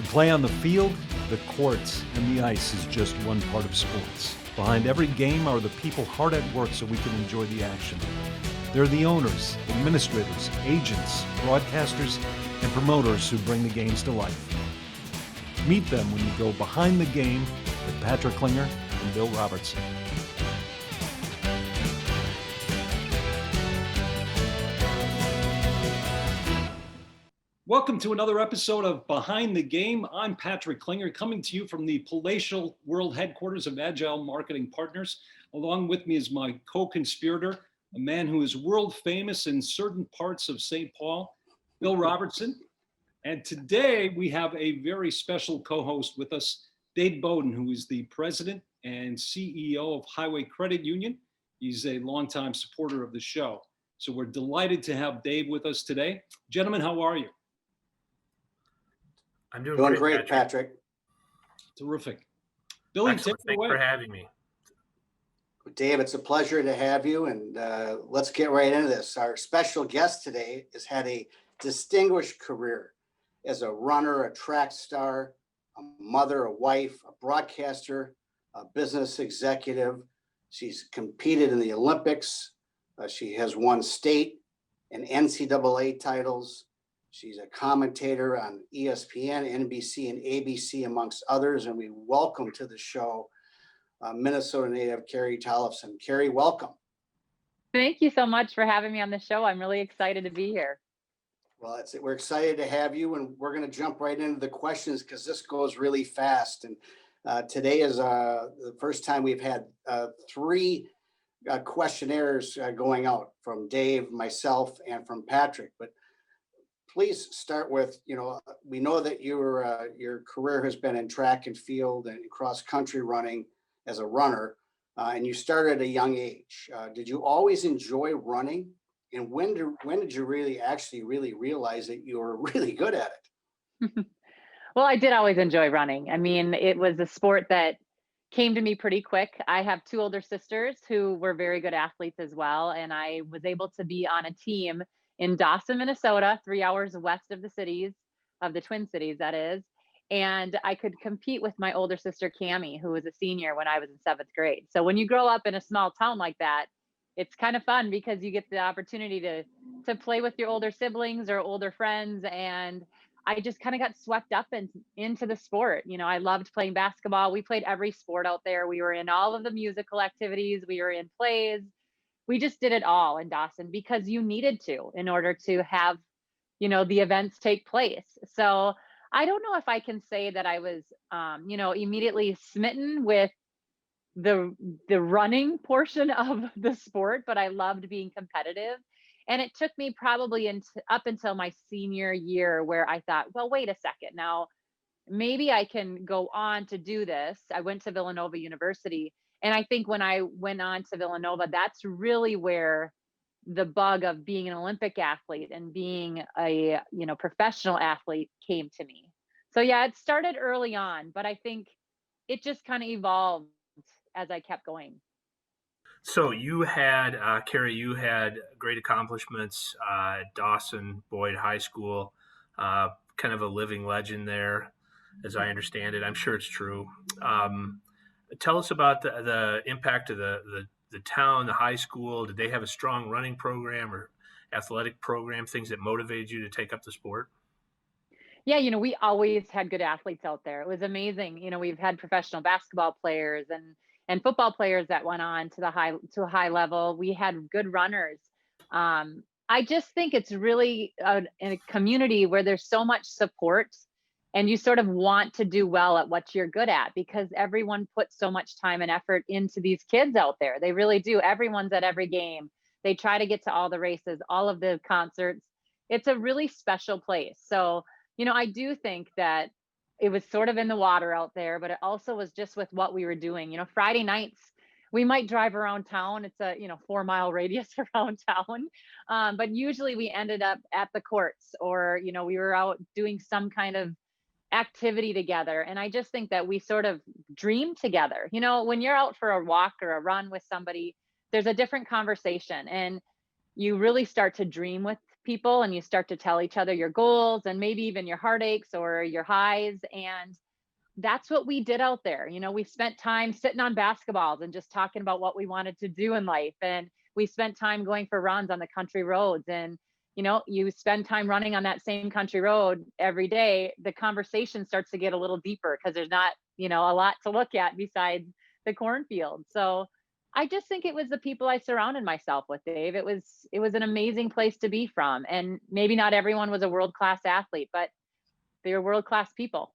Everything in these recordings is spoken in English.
The play on the field, the courts, and the ice is just one part of sports. Behind every game are the people hard at work so we can enjoy the action. They're the owners, administrators, agents, broadcasters, and promoters who bring the games to life. Meet them when you go behind the game with Patrick Klinger and Bill Robertson. Welcome to another episode of Behind the Game. I'm Patrick Klinger, coming to you from the palatial world headquarters of Agile Marketing Partners. Along with me is my co-conspirator, a man who is world famous in certain parts of St. Paul, Bill Robertson. And today we have a very special co-host with us, Dave Bowden, who is the president and CEO of Highway Credit Union. He's a longtime supporter of the show. So we're delighted to have Dave with us today. Gentlemen, how are you? I'm doing great, Patrick. Terrific. Billy, take it away. Thanks for having me. Dave, it's a pleasure to have you, and let's get right into this. Our special guest today has had a distinguished career as a runner, a track star, a mother, a wife, a broadcaster, a business executive. She's competed in the Olympics. She has won state and NCAA titles. She's a commentator on ESPN, NBC, and ABC, amongst others. And we welcome to the show Minnesota native Carrie Tollefson. Carrie, welcome. Thank you so much for having me on the show. I'm really excited to be here. Well, we're excited to have you, and we're going to jump right into the questions because this goes really fast. And today is the first time we've had three questionnaires going out from Dave, myself, and from Patrick. But please start with, we know that your career has been in track and field and cross country running as a runner, and you started at a young age. Did you always enjoy running? And when did you really realize that you were really good at it? Well, I did always enjoy running. I mean, it was a sport that came to me pretty quick. I have two older sisters who were very good athletes as well, and I was able to be on a team in Dawson, Minnesota, 3 hours west of the Twin Cities, that is. And I could compete with my older sister, Cammie, who was a senior when I was in 7th grade. So when you grow up in a small town like that, it's kind of fun because you get the opportunity to play with your older siblings or older friends. And I just kind of got swept up into the sport. I loved playing basketball. We played every sport out there. We were in all of the musical activities. We were in plays. We just did it all in Dawson because you needed to in order to have, the events take place. So I don't know if I can say that I was, immediately smitten with the running portion of the sport, but I loved being competitive. And it took me probably up until my senior year where I thought, well, wait a second. Now, maybe I can go on to do this. I went to Villanova University. And I think when I went on to Villanova, that's really where the bug of being an Olympic athlete and being a, professional athlete came to me. So yeah, it started early on, but I think it just kind of evolved as I kept going. So Carrie, you had great accomplishments at Dawson Boyd High School, kind of a living legend there, as I understand it. I'm sure it's true. Tell us about the impact of the town, the high school. Did they have a strong running program or athletic program, things that motivated you to take up the sport? Yeah, we always had good athletes out there. It was amazing. We've had professional basketball players and football players that went on to a high level. We had good runners. I just think it's really in a community where there's so much support and you sort of want to do well at what you're good at because everyone puts so much time and effort into these kids out there. They really do. Everyone's at every game. They try to get to all the races, all of the concerts. It's a really special place. So, I do think that it was sort of in the water out there, but it also was just with what we were doing. Friday nights, we might drive around town. It's a 4-mile radius around town. But usually we ended up at the courts or, we were out doing some kind of activity together. And I just think that we sort of dream together. When you're out for a walk or a run with somebody, there's a different conversation and you really start to dream with people and you start to tell each other your goals and maybe even your heartaches or your highs. And that's what we did out there. We spent time sitting on basketballs and just talking about what we wanted to do in life. And we spent time going for runs on the country roads. And, you spend time running on that same country road every day, the conversation starts to get a little deeper because there's not, a lot to look at besides the cornfield. So I just think it was the people I surrounded myself with, Dave. It was an amazing place to be from. And maybe not everyone was a world-class athlete, but they were world-class people.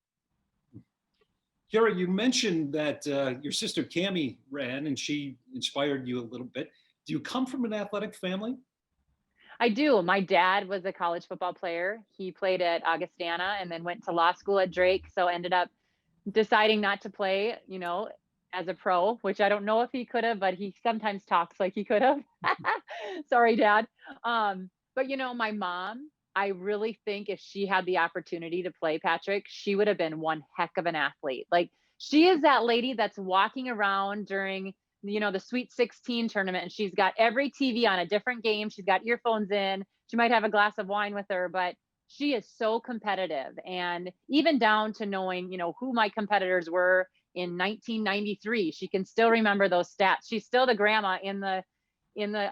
Carrie, you mentioned that your sister Cammie ran and she inspired you a little bit. Do you come from an athletic family? I do. My dad was a college football player. He played at Augustana and then went to law school at Drake. So ended up deciding not to play, as a pro, which I don't know if he could have, but he sometimes talks like he could have. Sorry, Dad. But my mom, I really think if she had the opportunity to play, Patrick, she would have been one heck of an athlete. Like she is that lady that's walking around during, the Sweet 16 tournament and she's got every TV on a different game. She's got earphones in. She might have a glass of wine with her, but she is so competitive. And even down to knowing, who my competitors were in 1993, she can still remember those stats. She's still the grandma in the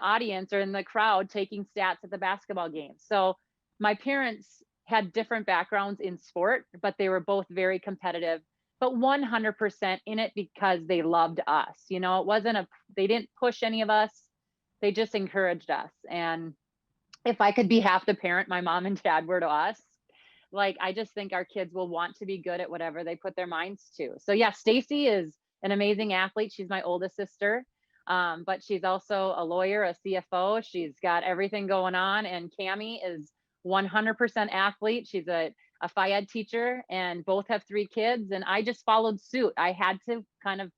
audience or in the crowd taking stats at the basketball game. So my parents had different backgrounds in sport, but they were both very competitive, but 100% in it because they loved us. They didn't push any of us. They just encouraged us. And if I could be half the parent my mom and dad were to us, like, I just think our kids will want to be good at whatever they put their minds to. So yeah, Stacy is an amazing athlete. She's my oldest sister. But she's also a lawyer, a CFO. She's got everything going on. And Cammie is 100% athlete. She's a Phi Ed teacher and both have 3 kids. And I just followed suit. I had to kind of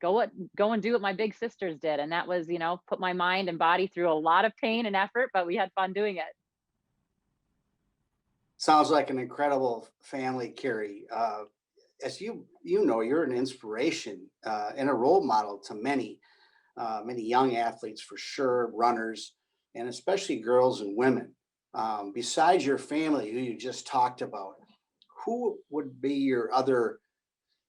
go and do what my big sisters did. And that was, put my mind and body through a lot of pain and effort, but we had fun doing it. Sounds like an incredible family, Carrie. As you're an inspiration and a role model to many young athletes for sure, runners, and especially girls and women. Besides your family, who you just talked about, who would be your other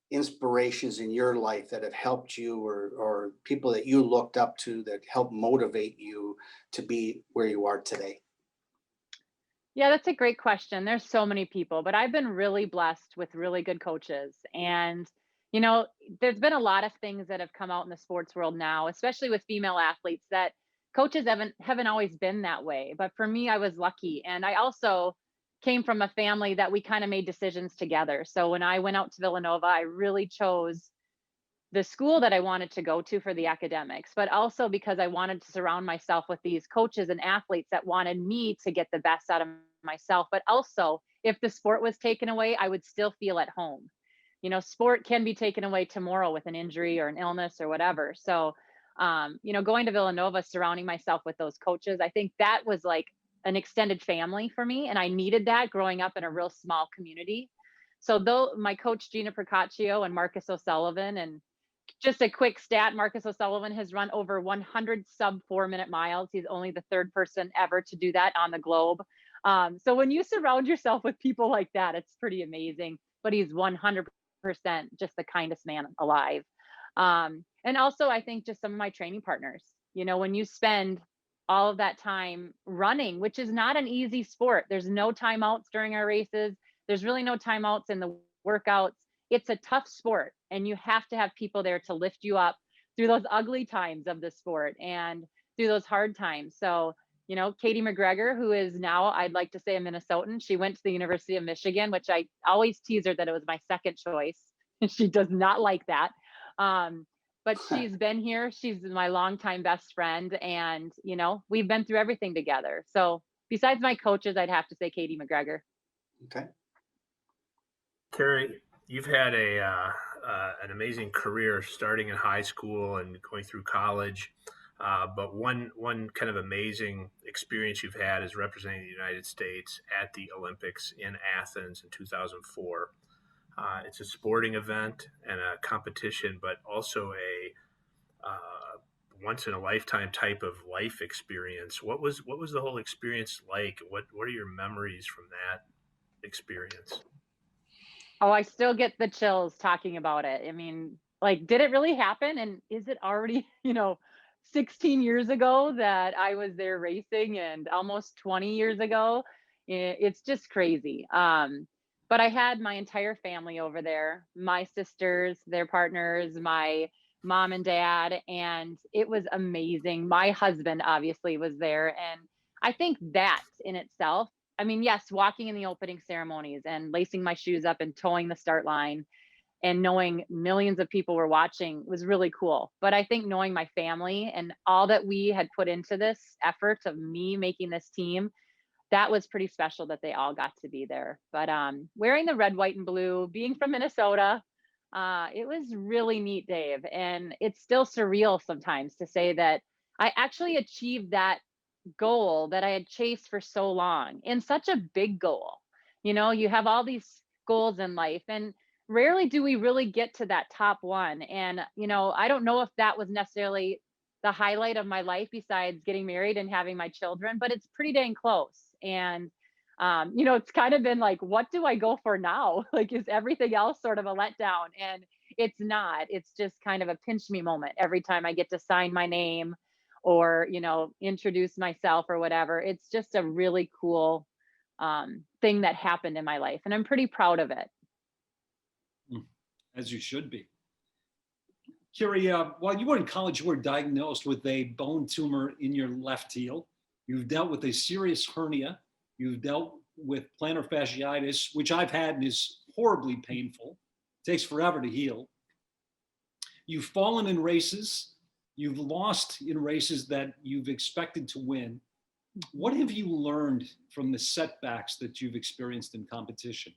inspirations in your life that have helped you or people that you looked up to that helped motivate you to be where you are today? Yeah, that's a great question. There's so many people, but I've been really blessed with really good coaches. And, there's been a lot of things that have come out in the sports world now, especially with female athletes, that coaches haven't always been that way. But for me, I was lucky. And I also came from a family that we kind of made decisions together. So when I went out to Villanova, I really chose the school that I wanted to go to for the academics, but also because I wanted to surround myself with these coaches and athletes that wanted me to get the best out of myself. But also, if the sport was taken away, I would still feel at home. Sport can be taken away tomorrow with an injury or an illness or whatever. So, going to Villanova, surrounding myself with those coaches, I think that was like an extended family for me. And I needed that growing up in a real small community. So though my coach, Gina Procaccio and Marcus O'Sullivan, and just a quick stat, Marcus O'Sullivan has run over 100 sub 4-minute miles. He's only the 3rd person ever to do that on the globe. So when you surround yourself with people like that, it's pretty amazing. But he's 100% just the kindest man alive. And also, I think just some of my training partners, when you spend all of that time running, which is not an easy sport. There's no timeouts during our races. There's really no timeouts in the workouts. It's a tough sport, and you have to have people there to lift you up through those ugly times of the sport and through those hard times. So, Katie McGregor, who is now, I'd like to say, a Minnesotan, she went to the University of Michigan, which I always tease her that it was my second choice. And she does not like that. But she's been here. She's my longtime best friend. And, we've been through everything together. So besides my coaches, I'd have to say Katie McGregor. Okay. Carrie, you've had an amazing career starting in high school and going through college. But one kind of amazing experience you've had is representing the United States at the Olympics in Athens in 2004. It's a sporting event and a competition, but also a once in a lifetime type of life experience. What was the whole experience like? What are your memories from that experience? Oh, I still get the chills talking about it. I mean, like, did it really happen? And is it already, 16 years ago that I was there racing and almost 20 years ago? It's just crazy. But I had my entire family over there, my sisters, their partners, my mom and dad, and it was amazing. My husband obviously was there. And I think that in itself, I mean, yes, walking in the opening ceremonies and lacing my shoes up and towing the start line and knowing millions of people were watching was really cool. But I think knowing my family and all that we had put into this effort of me making this team, that was pretty special that they all got to be there. But wearing the red, white, and blue, being from Minnesota, it was really neat, Dave. And it's still surreal sometimes to say that I actually achieved that goal that I had chased for so long, and such a big goal. You have all these goals in life, and rarely do we really get to that top one. And, I don't know if that was necessarily the highlight of my life besides getting married and having my children, but it's pretty dang close. And, it's kind of been like, what do I go for now? Like, is everything else sort of a letdown? And it's not. It's just kind of a pinch me moment every time I get to sign my name or introduce myself or whatever. It's just a really cool thing that happened in my life, and I'm pretty proud of it. As you should be. Carrie, while you were in college, you were diagnosed with a bone tumor in your left heel. You've dealt with a serious hernia. You've dealt with plantar fasciitis, which I've had and is horribly painful. It takes forever to heal. You've fallen in races. You've lost in races that you've expected to win. What have you learned from the setbacks that you've experienced in competition?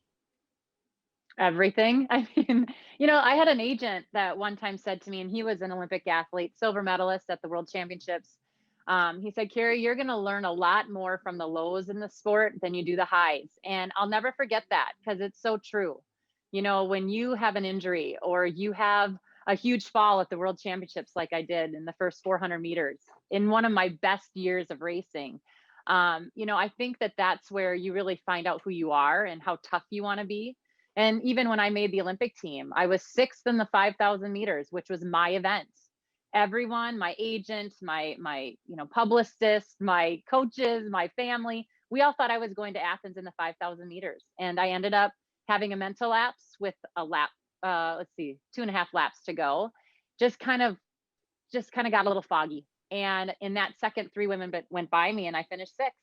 Everything. I mean, I had an agent that one time said to me, and he was an Olympic athlete, silver medalist at the World Championships. He said, Carrie, you're going to learn a lot more from the lows in the sport than you do the highs. And I'll never forget that, because it's so true. When you have an injury or you have a huge fall at the World Championships, like I did in the first 400 meters in one of my best years of racing, I think that that's where you really find out who you are and how tough you want to be. And even when I made the Olympic team, I was sixth in the 5,000 meters, which was my event. Everyone, my agent, my publicist, my coaches, my family, we all thought I was going to Athens in the 5,000 meters. And I ended up having a mental lapse with a lap, 2.5 laps to go. Just kind of got a little foggy. And in that second, 3 women went by me and I finished sixth.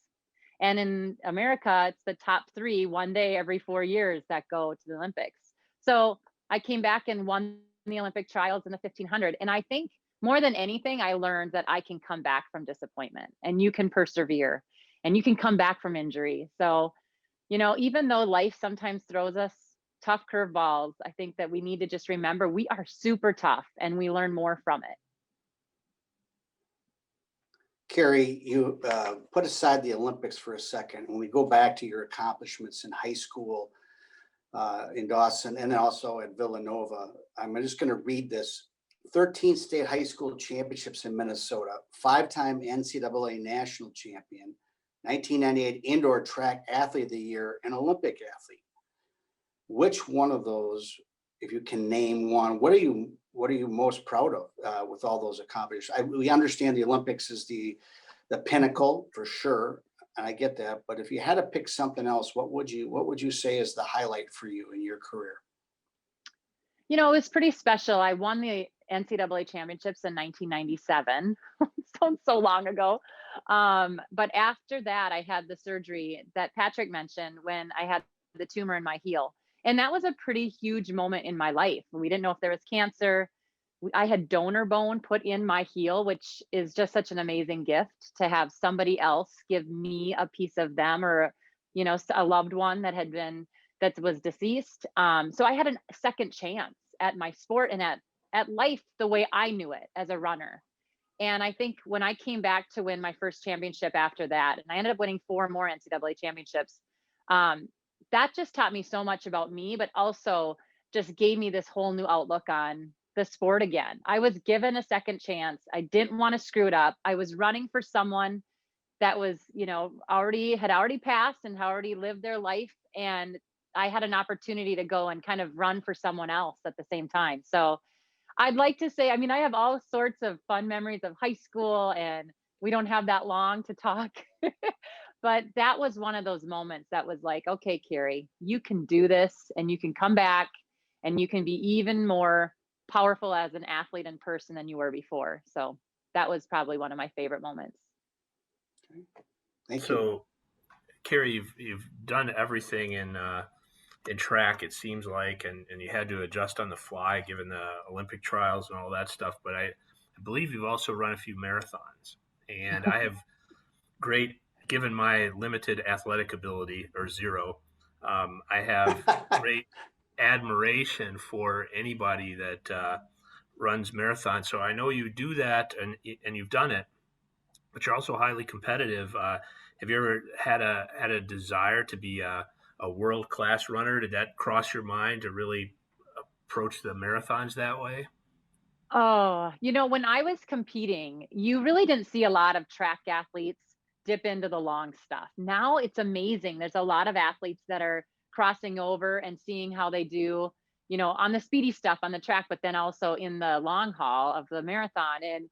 And in America, it's the top 3 one day every 4 years that go to the Olympics. So I came back and won the Olympic trials in the 1500. And I think more than anything, I learned that I can come back from disappointment and you can persevere and you can come back from injury. So, even though life sometimes throws us tough curveballs, I think that we need to just remember we are super tough and we learn more from it. Carrie, you put aside the Olympics for a second. When we go back to your accomplishments in high school in Dawson and then also at Villanova, I'm just going to read this. 13 state high school championships in Minnesota, 5-time NCAA national champion, 1998 indoor track athlete of the year, and Olympic athlete. Which one of those, if you can name one, what are you most proud of with all those accomplishments? We understand the Olympics is the pinnacle for sure, and I get that. But if you had to pick something else, what would you say is the highlight for you in your career? It was pretty special. I won the NCAA championships in 1997. Sounds so long ago. But after that, I had the surgery that Patrick mentioned when I had the tumor in my heel. And that was a pretty huge moment in my life. We didn't know if there was cancer. I had donor bone put in my heel, which is just such an amazing gift to have somebody else give me a piece of them or, a loved one that was deceased. So I had a second chance at my sport and at life the way I knew it as a runner. And I think when I came back to win my first championship after that, and I ended up winning 4 more NCAA championships, that just taught me so much about me, but also just gave me this whole new outlook on the sport again. I was given a second chance. I didn't want to screw it up. I was running for someone that was, already passed and had already lived their life. And I had an opportunity to go and kind of run for someone else at the same time. So I'd like to say, I mean, I have all sorts of fun memories of high school, and we don't have that long to talk. But that was one of those moments that was like, okay, Carrie, you can do this and you can come back and you can be even more powerful as an athlete and person than you were before. So that was probably one of my favorite moments. Thank you. So, Carrie, you've done everything in track, it seems like, and you had to adjust on the fly given the Olympic trials and all that stuff. But I believe you've also run a few marathons, and I have given my limited athletic ability, or zero, I have great admiration for anybody that runs marathons. So I know you do that, and you've done it, but you're also highly competitive. Have you ever had a desire to be a world-class runner? Did that cross your mind to really approach the marathons that way? Oh, when I was competing, you really didn't see a lot of track athletes dip into the long stuff. Now it's amazing. There's a lot of athletes that are crossing over and seeing how they do, on the speedy stuff on the track, but then also in the long haul of the marathon. And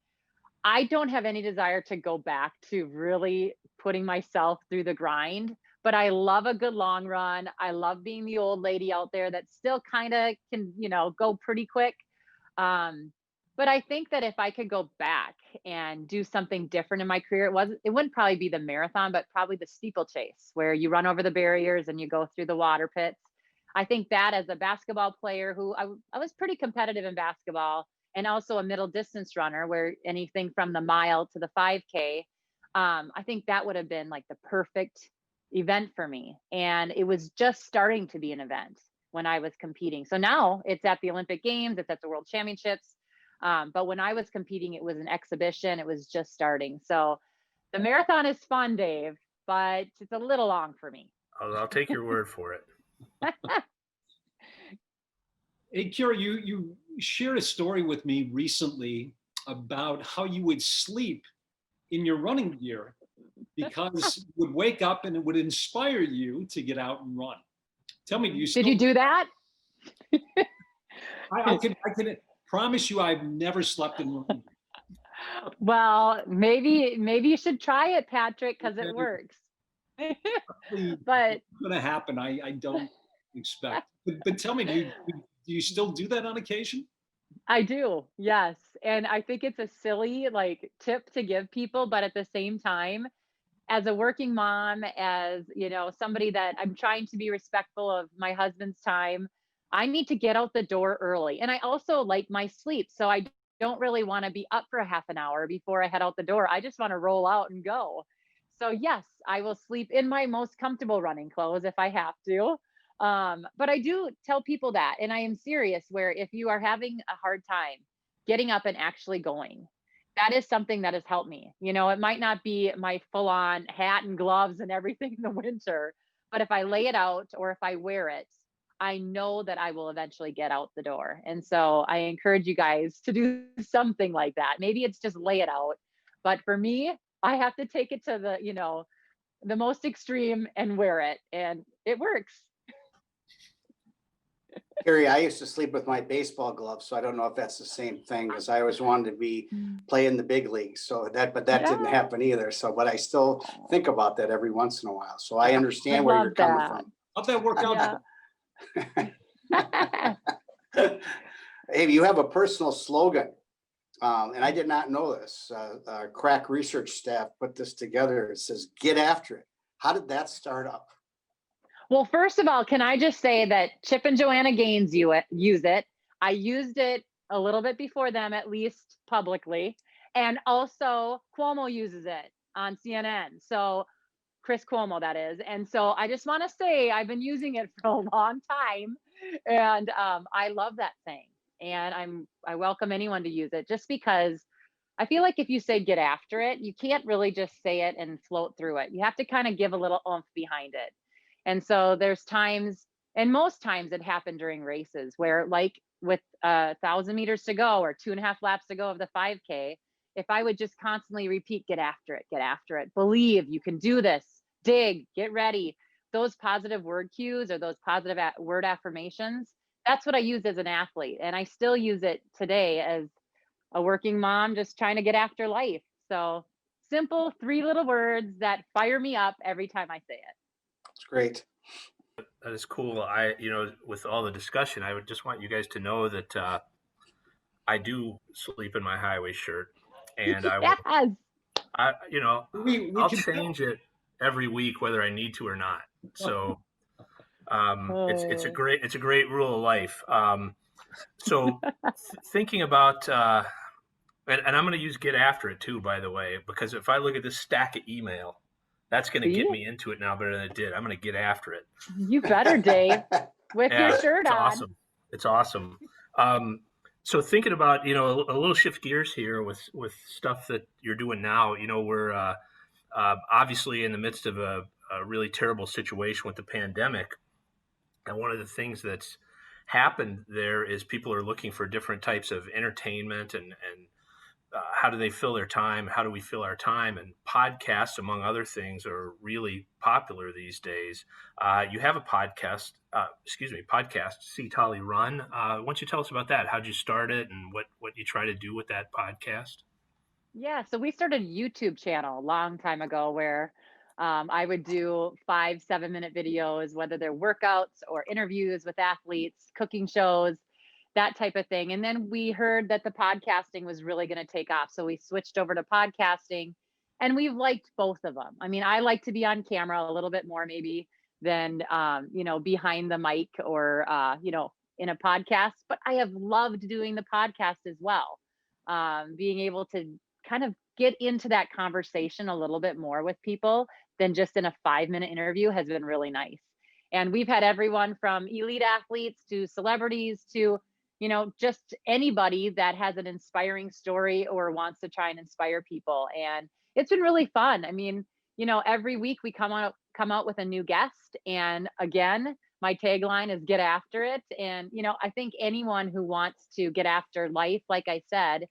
I don't have any desire to go back to really putting myself through the grind, but I love a good long run. I love being the old lady out there that still kind of can, go pretty quick. But I think that if I could go back and do something different in my career, it wouldn't probably be the marathon, but probably the steeplechase, where you run over the barriers and you go through the water pits. I think that as a basketball player who I was pretty competitive in basketball, and also a middle distance runner, where anything from the mile to the 5K, I think that would have been like the perfect event for me. And it was just starting to be an event when I was competing. So now it's at the Olympic Games, it's at the World Championships. But when I was competing, it was an exhibition. It was just starting. So the marathon is fun, Dave, but it's a little long for me. I'll take your word for it. Hey, Kira, you shared a story with me recently about how you would sleep in your running gear because you would wake up and it would inspire you to get out and run. Tell me, Did you do that? I can promise you I've never slept in running gear. Well, maybe you should try it, Patrick, because it works. But it's going to happen. I don't expect. But tell me, do you still do that on occasion? I do, yes. And I think it's a silly tip to give people, but at the same time, as a working mom, as somebody that I'm trying to be respectful of my husband's time, I need to get out the door early. And I also like my sleep. So I don't really want to be up for a half an hour before I head out the door. I just want to roll out and go. So yes, I will sleep in my most comfortable running clothes if I have to. But I do tell people that, and I am serious, where if you are having a hard time getting up and actually going, that is something that has helped me. It might not be my full on hat and gloves and everything in the winter, but if I lay it out or if I wear it, I know that I will eventually get out the door. And so I encourage you guys to do something like that. Maybe it's just lay it out. But for me, I have to take it to the most extreme and wear it. And it works. Carrie, I used to sleep with my baseball gloves, so I don't know if that's the same thing, because I always wanted to be playing the big leagues. So that didn't happen either. So, but I still think about that every once in a while. So I understand where you're coming from. How'd that work out? Hey, you have a personal slogan, and I did not know this. Our crack research staff put this together. It says, "Get after it." How did that start up? Well, first of all, can I just say that Chip and Joanna Gaines use it. I used it a little bit before them, at least publicly. And also Cuomo uses it on CNN. So Chris Cuomo, that is. And so I just want to say I've been using it for a long time. And I love that thing. And I welcome anyone to use it, just because I feel like if you say get after it, you can't really just say it and float through it. You have to kind of give a little oomph behind it. And so there's times, and most times it happened during races, where like with 1,000 meters to go or 2.5 laps to go of the 5K, if I would just constantly repeat, get after it, believe you can do this, dig, get ready, those positive word cues or those positive word affirmations, that's what I use as an athlete. And I still use it today as a working mom, just trying to get after life. So simple 3 little words that fire me up every time I say it. It's great. That is cool. With all the discussion, I would just want you guys to know that I do sleep in my highway shirt, and I will. Yes. I'll change it every week whether I need to or not. So it's a great rule of life. So thinking about and I'm going to use get after it too, by the way, because if I look at this stack of email, that's going to get me into it now better than it did. I'm going to get after it. You better, Dave, with your shirt on. Awesome. It's awesome. So thinking about, a little shift gears here with stuff that you're doing now, we're obviously in the midst of a really terrible situation with the pandemic. And one of the things that's happened there is people are looking for different types of entertainment and how do they fill their time? How do we fill our time? And podcasts, among other things, are really popular these days. You have a podcast, Ctolle Run. Why don't you tell us about that? How'd you start it and what you try to do with that podcast? Yeah, so we started a YouTube channel a long time ago where I would do 5-7 minute videos, whether they're workouts or interviews with athletes, cooking shows, that type of thing. And then we heard that the podcasting was really going to take off. So we switched over to podcasting, and we've liked both of them. I mean, I like to be on camera a little bit more maybe than, behind the mic or, in a podcast, but I have loved doing the podcast as well. Being able to kind of get into that conversation a little bit more with people than just in a 5-minute interview has been really nice. And we've had everyone from elite athletes to celebrities to, just anybody that has an inspiring story or wants to try and inspire people. And it's been really fun. I mean, every week we come out with a new guest. And again, my tagline is get after it. And, I think anyone who wants to get after life, like I said,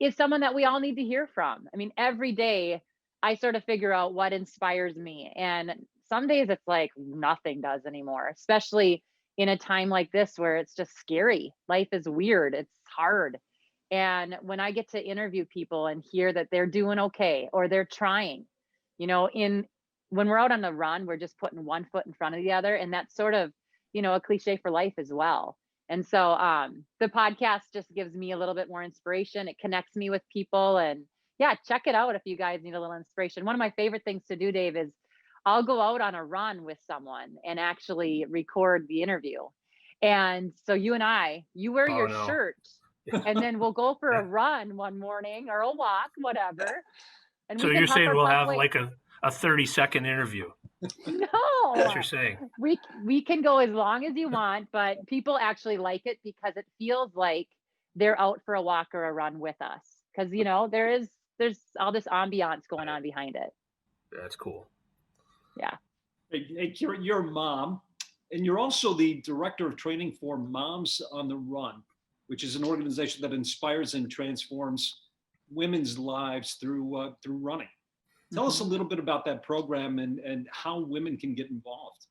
is someone that we all need to hear from. I mean, every day I sort of figure out what inspires me. And some days it's like nothing does anymore, especially in a time like this where it's just scary. Life is weird. It's hard. And when I get to interview people and hear that they're doing okay or they're trying, when we're out on the run, we're just putting one foot in front of the other. And that's sort of, a cliche for life as well. And so the podcast just gives me a little bit more inspiration. It connects me with people. And yeah, check it out if you guys need a little inspiration. One of my favorite things to do, Dave, is I'll go out on a run with someone and actually record the interview. And so you wear your shirt, and then we'll go for a run one morning or a walk, whatever. And so you're saying we'll have like a 30-second interview? No. That's what you're saying. We can go as long as you want, but people actually like it because it feels like they're out for a walk or a run with us. Because there's all this ambiance going on behind it. That's cool. Yeah. Hey, you're a mom, and you're also the director of training for Moms on the Run, which is an organization that inspires and transforms women's lives through running. Tell us a little bit about that program and how women can get involved.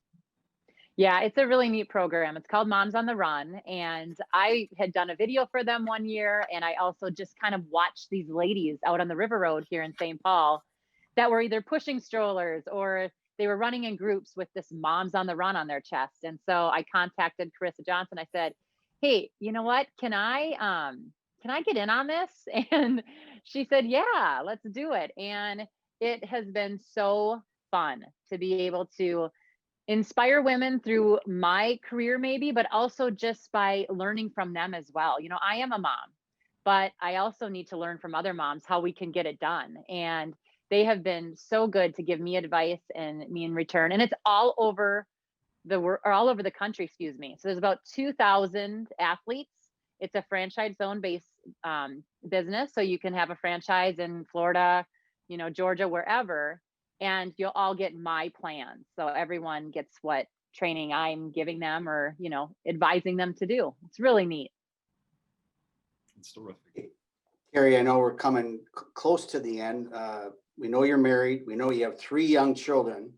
Yeah, it's a really neat program. It's called Moms on the Run. And I had done a video for them one year. And I also just kind of watched these ladies out on the River Road here in St. Paul that were either pushing strollers or they were running in groups with this Moms on the Run on their chest. And so I contacted Carissa Johnson. I said, hey, you know what? Can I get in on this? And she said, yeah, let's do it. And it has been so fun to be able to inspire women through my career, maybe, but also just by learning from them as well. I am a mom, but I also need to learn from other moms how we can get it done. And they have been so good to give me advice and me in return. And it's all over the country, excuse me. So there's about 2,000 athletes. It's a franchise zone based business. So you can have a franchise in Florida, Georgia, wherever, and you'll all get my plan. So everyone gets what training I'm giving them or, advising them to do. It's really neat. It's terrific. Carrie, I know we're coming close to the end. We know you're married. We know you have 3 young children,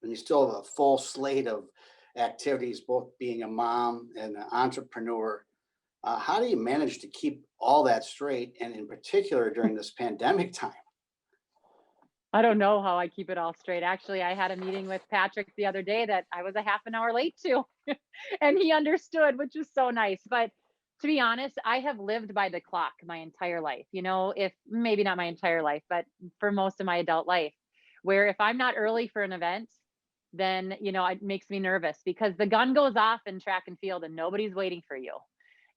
and you still have a full slate of activities, both being a mom and an entrepreneur. How do you manage to keep all that straight, and in particular during this pandemic time? I don't know how I keep it all straight. Actually, I had a meeting with Patrick the other day that I was a half an hour late to, and he understood, which was so nice. But to be honest, I have lived by the clock my entire life. If maybe not my entire life, but for most of my adult life, where if I'm not early for an event, then, it makes me nervous because the gun goes off in track and field and nobody's waiting for you.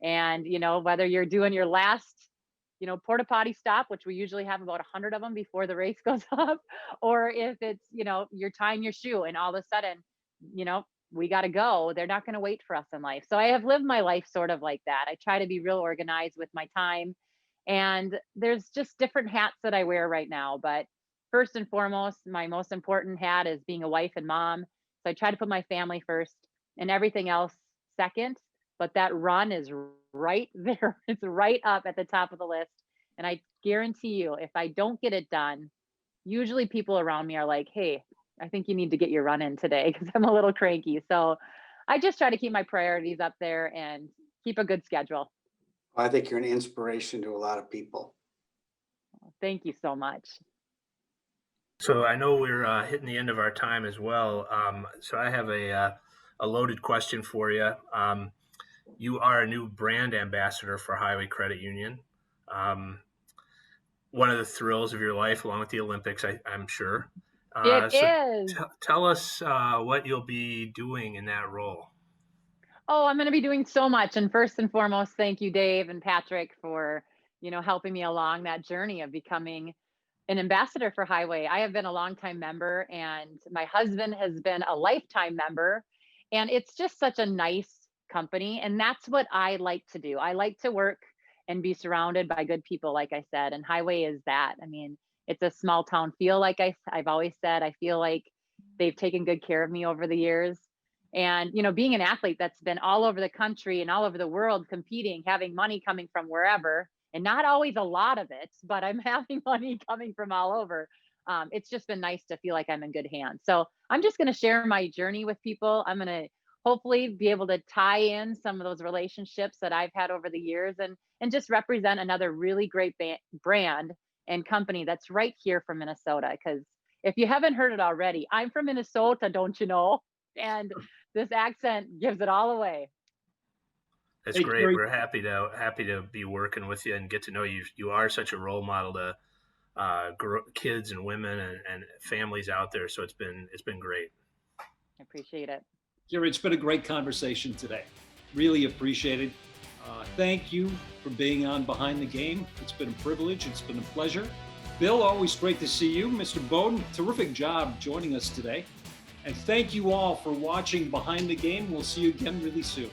And, whether you're doing your last, porta potty stop, which we usually have about 100 of them before the race goes up, or if it's, you're tying your shoe and all of a sudden, we got to go. They're not going to wait for us in life. So I have lived my life sort of like that. I try to be real organized with my time. And there's just different hats that I wear right now. But first and foremost, my most important hat is being a wife and mom. So I try to put my family first and everything else second. But that run is right there. It's right up at the top of the list. And I guarantee you, if I don't get it done, usually people around me are like, hey, I think you need to get your run in today because I'm a little cranky. So I just try to keep my priorities up there and keep a good schedule. I think you're an inspiration to a lot of people. Thank you so much. So I know we're hitting the end of our time as well. So I have a loaded question for you. You are a new brand ambassador for Highway Credit Union. One of the thrills of your life, along with the Olympics, I'm sure. It is. Tell us what you'll be doing in that role. Oh, I'm going to be doing so much. And first and foremost, thank you, Dave and Patrick, for, helping me along that journey of becoming an ambassador for Highway. I have been a longtime member and my husband has been a lifetime member. And it's just such a nice company. And that's what I like to do. I like to work and be surrounded by good people, like I said, and Highway is that. I mean, it's a small town feel, like I've always said. I feel like they've taken good care of me over the years. And, being an athlete that's been all over the country and all over the world competing, having money coming from wherever, and not always a lot of it, but I'm having money coming from all over. It's just been nice to feel like I'm in good hands. So I'm just going to share my journey with people. I'm going to hopefully be able to tie in some of those relationships that I've had over the years and just represent another really great brand and company that's right here from Minnesota. Because if you haven't heard it already, I'm from Minnesota, don't you know? And this accent gives it all away. That's great. We're happy to be working with you and get to know you. You are such a role model to kids and women and families out there. So it's been great. I appreciate it. Carrie, it's been a great conversation today. Really appreciate it. Thank you for being on Behind the Game. It's been a privilege. It's been a pleasure. Bill, always great to see you. Mr. Bowden, terrific job joining us today. And thank you all for watching Behind the Game. We'll see you again really soon.